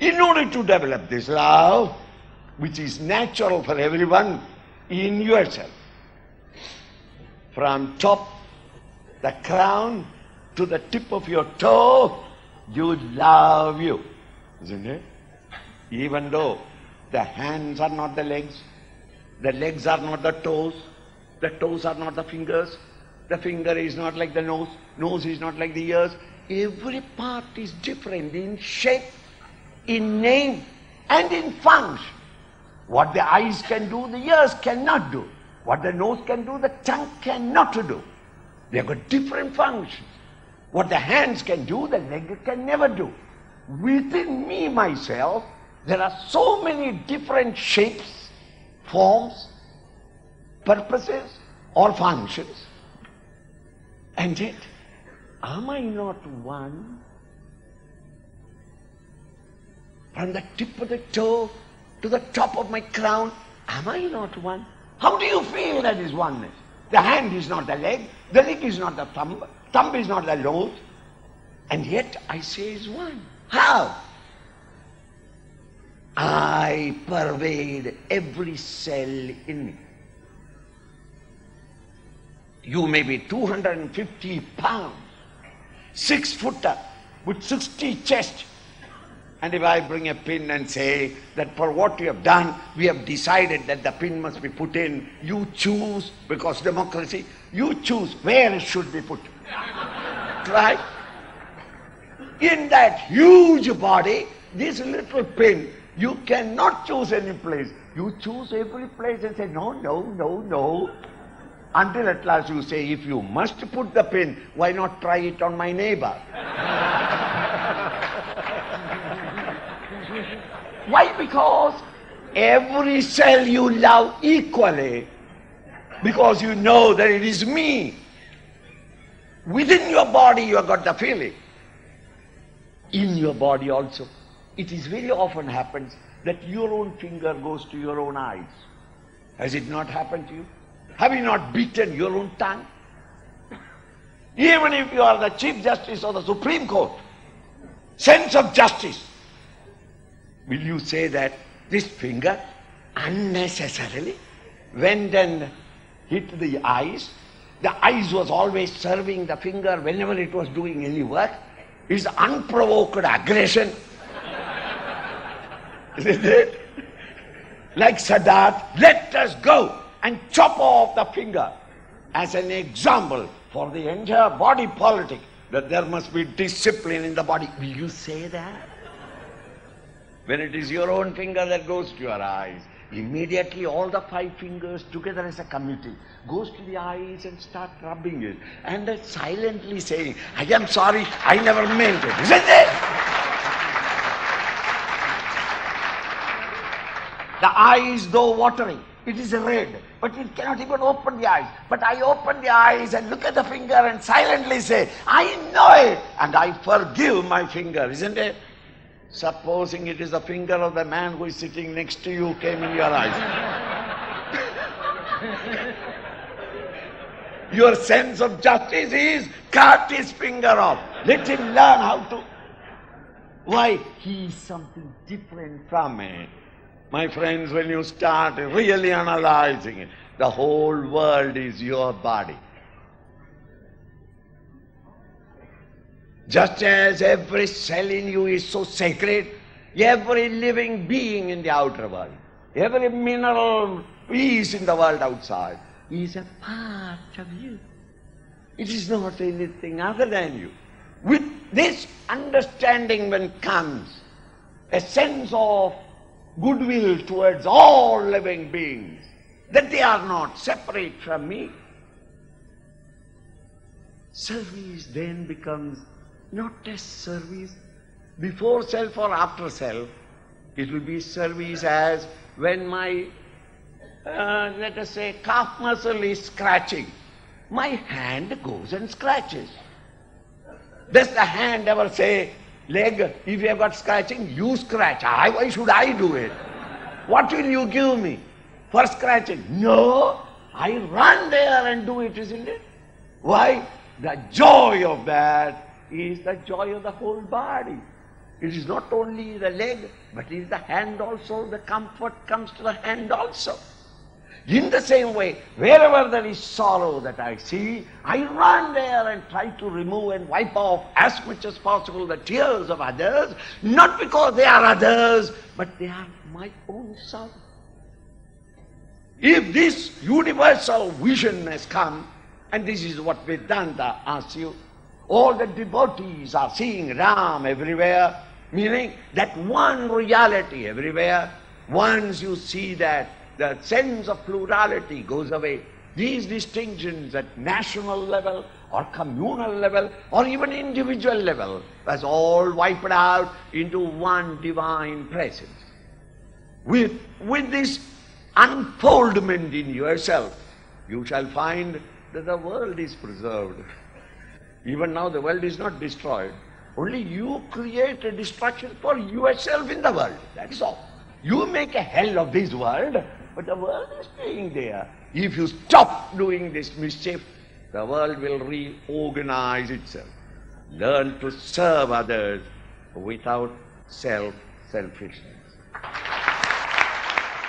In order to develop this love, which is natural for everyone in yourself, from top, the crown, to the tip of your toe, you love you, isn't it? Even though the hands are not the legs are not the toes are not the fingers, the finger is not like the nose is not like the ears. Every part is different in shape, in name, and in function. What the eyes can do, the ears cannot do. What the nose can do, the tongue cannot do. They have got different functions. What the hands can do, the leg can never do. Within me, myself, there are so many different shapes, forms, purposes, or functions. And yet, am I not one? From the tip of the toe to the top of my crown, am I not one? How do you feel that is oneness? The hand is not the leg is not the thumb is not the nose, and yet I say is one. How? I pervade every cell in me. You may be 250 pounds, 6-footer with 60 chest. And if I bring a pin and say that for what you have done, we have decided that the pin must be put in, you choose, because democracy, you choose where it should be put. Right? In that huge body, this little pin, you cannot choose any place. You choose every place and say, no, no, no, no. Until at last you say, if you must put the pin, why not try it on my neighbor? Why? Because every cell you love equally, because you know that it is me. Within your body you have got the feeling. In your body also. It is very often happens that your own finger goes to your own eyes. Has it not happened to you? Have you not beaten your own tongue? Even if you are the Chief Justice of the Supreme Court, sense of justice, will you say that this finger unnecessarily went and hit the eyes? The eyes was always serving the finger whenever it was doing any work. It's unprovoked aggression. Isn't it? Like Sadat, let us go and chop off the finger as an example for the entire body politic, that there must be discipline in the body. Will you say that? When it is your own finger that goes to your eyes, immediately all the 5 fingers together as a committee goes to the eyes and start rubbing it and silently saying, I am sorry, I never meant it. Isn't it? The eyes, though watering, it is red, but it cannot even open the eyes. But I open the eyes and look at the finger and silently say, I know it, and I forgive my finger, isn't it? Supposing it is the finger of the man who is sitting next to you came in your eyes. Your sense of justice is cut his finger off. Let him learn how to. Why? He is something different from it. My friends, when you start really analyzing it, the whole world is your body. Just as every cell in you is so sacred, every living being in the outer world, every mineral piece in the world outside is a part of you. It is not anything other than you. With this understanding when comes a sense of goodwill towards all living beings, that they are not separate from me, service then becomes not a service before self or after self. It will be service as when my, let us say, calf muscle is scratching. My hand goes and scratches. Does the hand ever say, leg, if you have got scratching, you scratch. Why should I do it? What will you give me for scratching? No, I run there and do it, isn't it? Why? The joy of that is the joy of the whole body. It is not only the leg, but it is the hand also. The comfort comes to the hand also. In the same way, wherever there is sorrow that I see, I run there and try to remove and wipe off as much as possible the tears of others, not because they are others, but they are my own sorrow. If this universal vision has come, and this is what Vedanta asks you, all the devotees are seeing Ram everywhere, meaning that one reality everywhere. Once you see that, the sense of plurality goes away. These distinctions at national level or communal level or even individual level was all wiped out into one divine presence. With this unfoldment in yourself, you shall find that the world is preserved. Even now the world is not destroyed. Only you create a destruction for yourself in the world. That is all. You make a hell of this world, but the world is staying there. If you stop doing this mischief, the world will reorganize itself. Learn to serve others without selfishness.